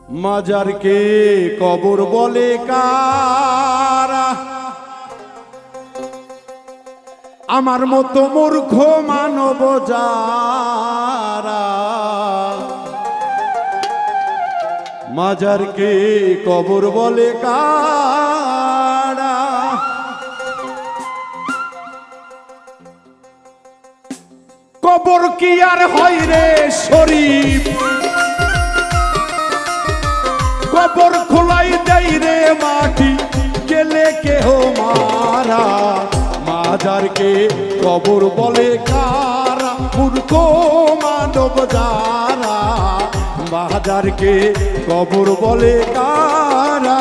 মাজারকে কবর বলে কারা, আমার মতো মূর্খ মানব যারা। মাজারকে কবর বলে কারা, কবর কি আর হয় রে শরীফ, কবর খোলাই দেয় রে মাটি গেলে কেহ মারা। মাজারকে কবর বলে কারা, মূর্খ মানব যারা। মাজারকে কবর বলে কারা।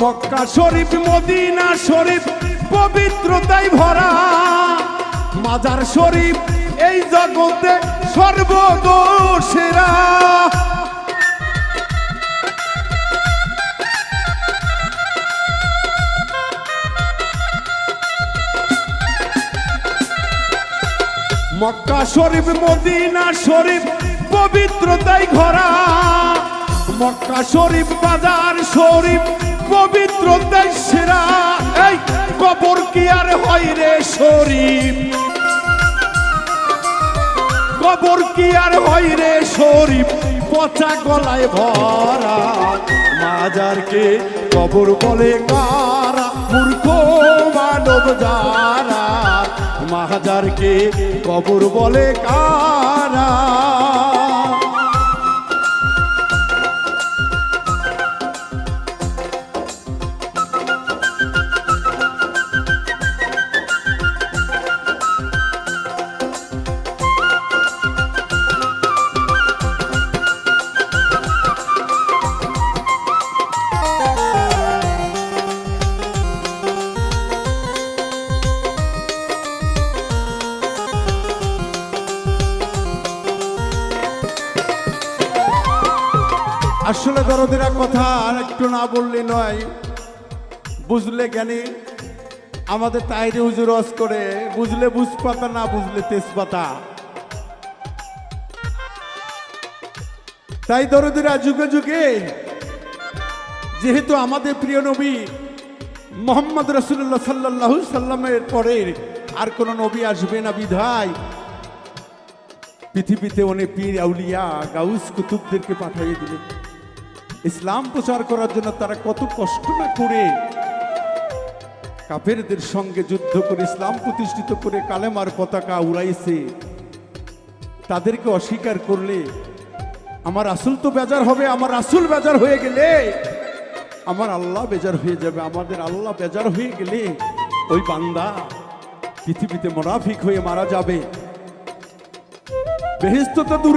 মক্কা শরীফ মদিনা শরীফ পবিত্রতায় ভরা, মাজার শরীফ এই জগতে সর্বদোষেরা। মক্কা শরীফ মদিনা শরীফ পবিত্রতায় ভরা, মক্কা শরীফ বাজার শরীফ পবিত্রতায় সেরা। এই কবর কি আর হয় রে শরীফ, কবর কি আর হয় রে শরীফ পচা গলায় ভরা। মাজারকে কবর বলে কারা, মূর্খ মানব যারা। মাজারকে কবর বলে কারা। আসলে দরদিরা কথা আর একটু না বললে নয়, বুঝলে জ্ঞানী। আমাদের তাইরে হুজুর ওয়াজ করে, বুঝলে বুঝপাতা না বুঝলে তেজপাতা। তাই দরদিরা যুগে যুগে যেহেতু আমাদের প্রিয় নবী মোহাম্মদ রাসূলুল্লাহ সাল্লাল্লাহু সাল্লামের পরে আর কোন নবী আসবে না বিধায় পৃথিবীতে অনেক পীর আউলিয়া গাউস কুতুবদেরকে পাঠিয়ে দিলেন ইসলাম প্রচার করার জন্য। তারা কত কষ্ট না করে কাফেরদের সঙ্গে যুদ্ধ করে ইসলাম প্রতিষ্ঠিত করে কালেমার পতাকা উড়াইছে। তাদেরকে অস্বীকার করলে আমার রাসূল তো বেজার হবে, আমার রাসূল বেজার হয়ে গেলে আমার আল্লাহ বেজার হয়ে যাবে। আমাদের আল্লাহ বেজার হয়ে গেলে ওই বান্দা পৃথিবীতে মুনাফিক হয়ে মারা যাবে। বেহেশত তো দূরে।